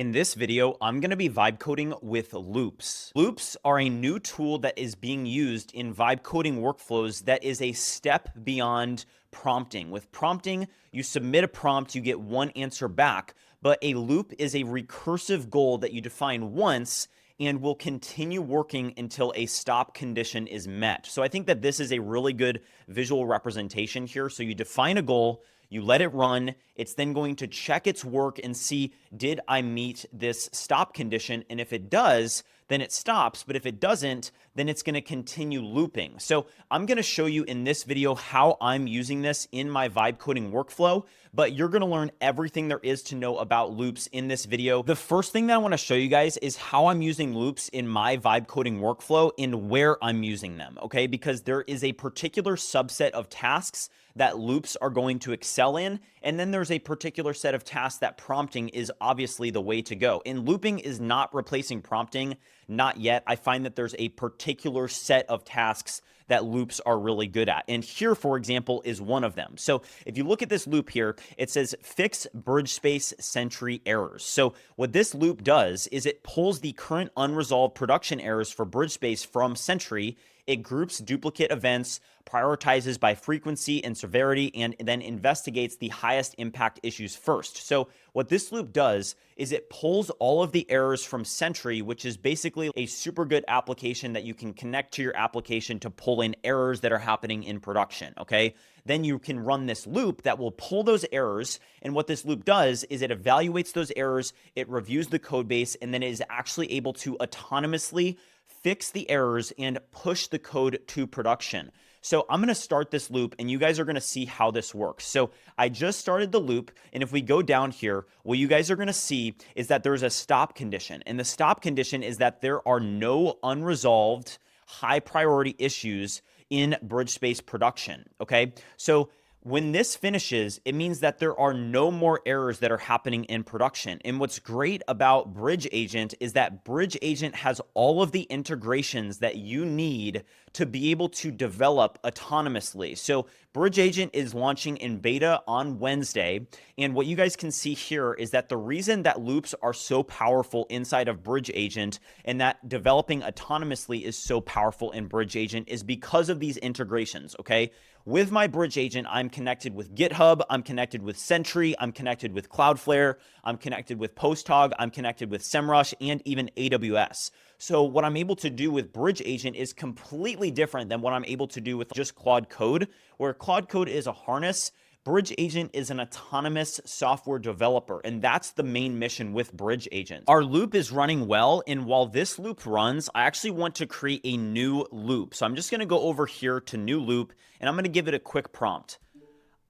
In this video, I'm going to be vibe coding with loops. Loops are a new tool that is being used in vibe coding workflows that is a step beyond prompting. With prompting, you submit a prompt, you get one answer back, but a loop is a recursive goal that you define once and will continue working until a stop condition is met. So I think that this is a really good visual representation here. So you define a goal, you let it run, it's then going to check its work and see, did I meet this stop condition? And if it does, then it stops. But if it doesn't, then it's going to continue looping. So I'm going to show you in this video how I'm using this in my vibe coding workflow, but you're going to learn everything there is to know about loops in this video. The first thing that I want to show you guys is how I'm using loops in my vibe coding workflow and where I'm using them, okay? Because there is a particular subset of tasks that loops are going to excel in, and then there's a particular set of tasks that prompting is obviously the way to go. And looping is not replacing prompting, not yet. I find that there's a particular set of tasks that loops are really good at. And here, for example, is one of them. So if you look at this loop here, it says fix BridgeSpace Sentry errors. So what this loop does is it pulls the current unresolved production errors for BridgeSpace from Sentry. It groups duplicate events, prioritizes by frequency and severity, and then investigates the highest impact issues first. So what this loop does is it pulls all of the errors from Sentry, which is basically a super good application that you can connect to your application to pull in errors that are happening in production, okay? Then you can run this loop that will pull those errors, and what this loop does is it evaluates those errors, it reviews the code base, and then it is actually able to autonomously fix the errors and push the code to production. So I'm going to start this loop and you guys are going to see how this works. So I just started the loop, and if we go down here, what you guys are going to see is that there's a stop condition, and the stop condition is that there are no unresolved high priority issues in BridgeSpace production, okay? So when this finishes, it means that there are no more errors that are happening in production. And what's great about BridgeAgent is that BridgeAgent has all of the integrations that you need to be able to develop autonomously. So BridgeAgent is launching in beta on Wednesday. And what you guys can see here is that the reason that loops are so powerful inside of BridgeAgent and that developing autonomously is so powerful in BridgeAgent is because of these integrations, okay? With my BridgeAgent, I'm connected with GitHub, I'm connected with Sentry, I'm connected with Cloudflare, I'm connected with PostHog, I'm connected with Semrush, and even AWS. So what I'm able to do with BridgeAgent is completely different than what I'm able to do with just Claude Code, where Claude Code is a harness. BridgeAgent is an autonomous software developer, and that's the main mission with BridgeAgent. Our loop is running well, and while this loop runs, I actually want to create a new loop. So I'm just going to go over here to new loop, and I'm going to give it a quick prompt.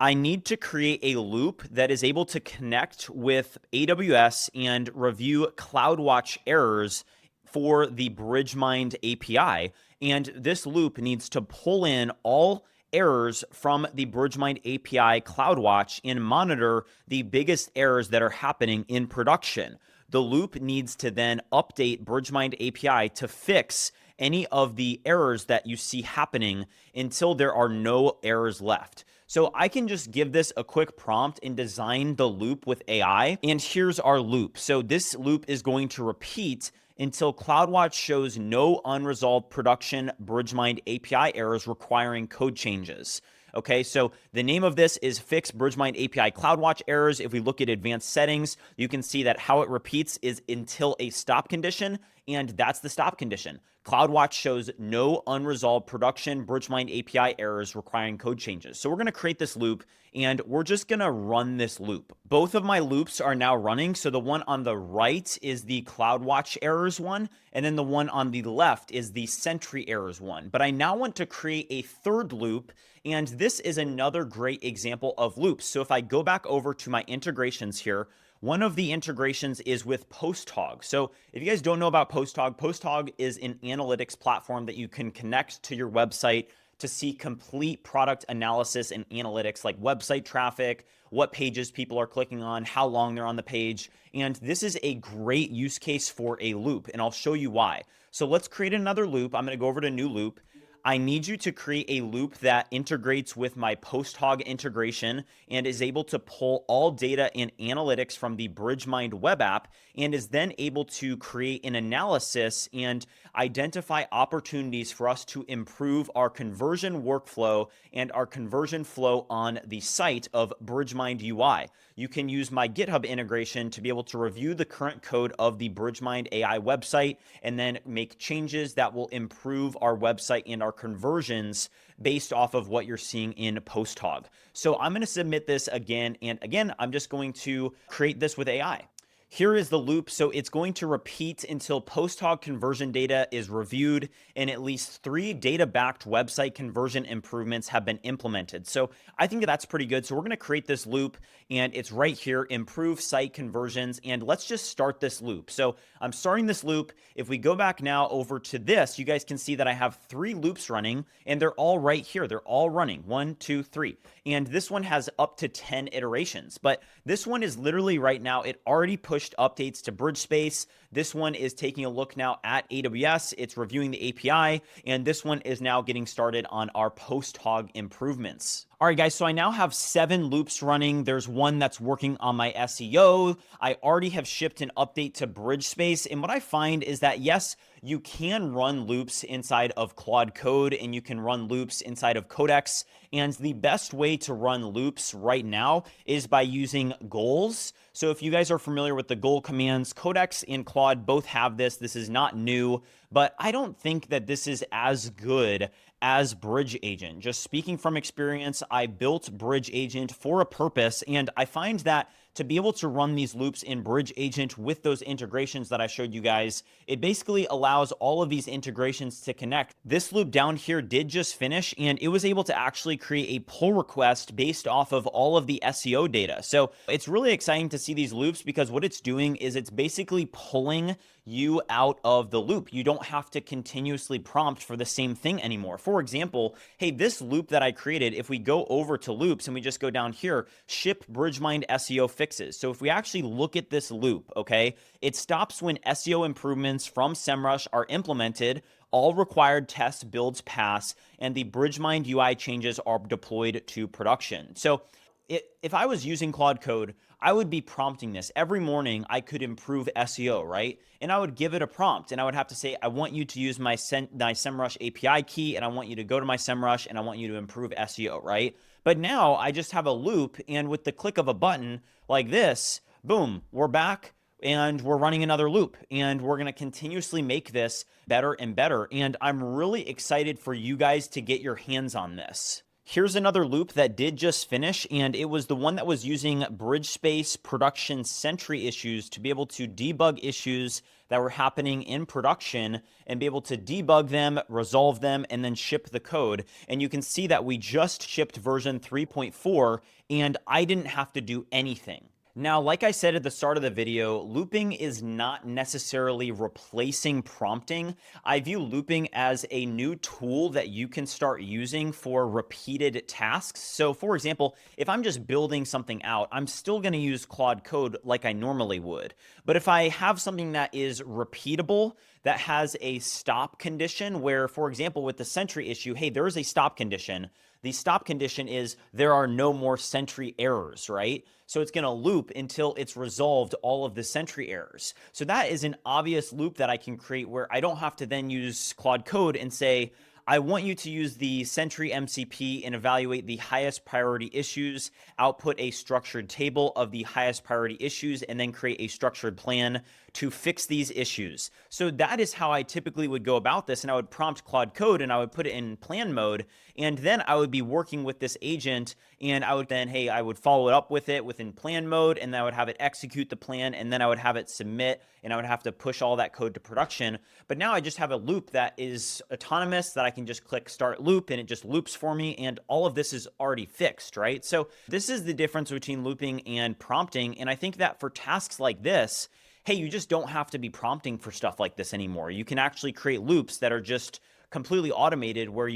I need to create a loop that is able to connect with AWS and review CloudWatch errors for the BridgeMind API. And this loop needs to pull in all errors from the BridgeMind API CloudWatch and monitor the biggest errors that are happening in production. The loop needs to then update BridgeMind API to fix any of the errors that you see happening until there are no errors left. So I can just give this a quick prompt and design the loop with AI. And here's our loop. So this loop is going to repeat until CloudWatch shows no unresolved production BridgeMind API errors requiring code changes. Okay, so the name of this is Fix BridgeMind API CloudWatch Errors. If we look at advanced settings, you can see that how it repeats is until a stop condition, and that's the stop condition. CloudWatch shows no unresolved production BridgeMind API errors requiring code changes. So we're going to create this loop, and we're just going to run this loop. Both of my loops are now running. So the one on the right is the CloudWatch errors one, and then the one on the left is the Sentry errors one. But I now want to create a third loop, and this is another great example of loops. So if I go back over to my integrations here, one of the integrations is with PostHog. So if you guys don't know about PostHog, PostHog is an analytics platform that you can connect to your website to see complete product analysis and analytics like website traffic, what pages people are clicking on, how long they're on the page. And this is a great use case for a loop, and I'll show you why. So let's create another loop. I'm going to go over to new loop. I need you to create a loop that integrates with my PostHog integration and is able to pull all data and analytics from the BridgeMind web app and is then able to create an analysis and identify opportunities for us to improve our conversion workflow and our conversion flow on the site of BridgeMind UI. You can use my GitHub integration to be able to review the current code of the BridgeMind AI website and then make changes that will improve our website and our conversions based off of what you're seeing in PostHog. So I'm going to submit this again and again. I'm just going to create this with AI. Here is the loop. So it's going to repeat until PostHog conversion data is reviewed and at least 3 data-backed website conversion improvements have been implemented. So I think that's pretty good. So we're going to create this loop and it's right here, improve site conversions. And let's just start this loop. So I'm starting this loop. If we go back now over to this, you guys can see that I have 3 loops running and they're all right here. They're all running 1, 2, 3. And this one has up to 10 iterations, but this one is literally right now, it already pushed updates to BridgeSpace. This one is taking a look now at AWS. It's reviewing the API, and this one is now getting started on our PostHog improvements. All right, guys, so I now have 7 loops running. There's one that's working on my SEO. I already have shipped an update to BridgeSpace, and what I find is that, yes, you can run loops inside of Claude Code, and you can run loops inside of Codex, and the best way to run loops right now is by using goals. So if you guys are familiar with the goal commands, Codex and Claude both have this. This is not new, but I don't think that this is as good as BridgeAgent. Just speaking from experience, I built BridgeAgent for a purpose, and I find that to be able to run these loops in BridgeAgent with those integrations that I showed you guys, it basically allows all of these integrations to connect. This loop down here did just finish, and it was able to actually create a pull request based off of all of the SEO data. So it's really exciting to see these loops because what it's doing is it's basically pulling you out of the loop. You don't have to continuously prompt for the same thing anymore. For example, hey, this loop that I created, if we go over to loops and we just go down here, ship BridgeMind SEO fixes. So if we actually look at this loop, okay, it stops when SEO improvements from Semrush are implemented, all required test builds pass, and the BridgeMind UI changes are deployed to production. So if I was using Claude Code, I would be prompting this. Every morning, I could improve SEO, right? And I would give it a prompt, and I would have to say, I want you to use my Semrush API key, and I want you to go to my Semrush, and I want you to improve SEO, right? But now I just have a loop, and with the click of a button like this, boom, we're back, and we're running another loop, and we're going to continuously make this better and better. And I'm really excited for you guys to get your hands on this. Here's another loop that did just finish, and it was the one that was using BridgeSpace production Sentry issues to be able to debug issues that were happening in production and be able to debug them, resolve them, and then ship the code. And you can see that we just shipped version 3.4, and I didn't have to do anything. Now, like I said at the start of the video, looping is not necessarily replacing prompting. I view looping as a new tool that you can start using for repeated tasks. So for example, if I'm just building something out, I'm still going to use Claude Code like I normally would. But if I have something that is repeatable, that has a stop condition where, for example, with the Sentry issue, hey, there is a stop condition. The stop condition is there are no more Sentry errors, right? So it's going to loop until it's resolved all of the Sentry errors. So that is an obvious loop that I can create where I don't have to then use Claude Code and say, I want you to use the Sentry MCP and evaluate the highest priority issues, output a structured table of the highest priority issues, and then create a structured plan to fix these issues. So that is how I typically would go about this, and I would prompt Claude Code and I would put it in plan mode, and then I would be working with this agent, and I would then, hey, I would follow it up with it within plan mode, and then I would have it execute the plan, and then I would have it submit, and I would have to push all that code to production. But now I just have a loop that is autonomous that I can just click start loop, and it just loops for me, and all of this is already fixed, right? So this is the difference between looping and prompting, and I think that for tasks like this, hey, you just don't have to be prompting for stuff like this anymore. You can actually create loops that are just completely automated where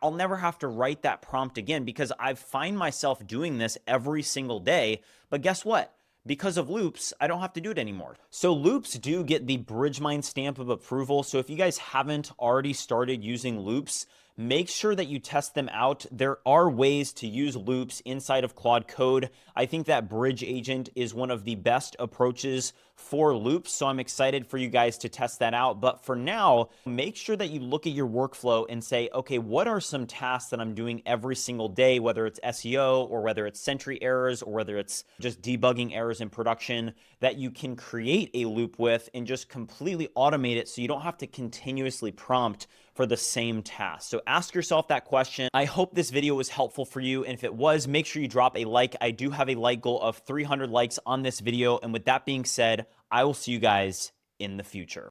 I'll never have to write that prompt again because I find myself doing this every single day. But guess what? Because of loops, I don't have to do it anymore. So loops do get the BridgeMind stamp of approval. So if you guys haven't already started using loops, make sure that you test them out. There are ways to use loops inside of Claude Code. I think that BridgeAgent is one of the best approaches for loops, so I'm excited for you guys to test that out. But for now, make sure that you look at your workflow and say, okay, what are some tasks that I'm doing every single day, whether it's SEO or whether it's Sentry errors or whether it's just debugging errors in production, that you can create a loop with and just completely automate it so you don't have to continuously prompt for the same task. So ask yourself that question. I hope this video was helpful for you. And if it was, make sure you drop a like. I do have a like goal of 300 likes on this video. And with that being said, I will see you guys in the future.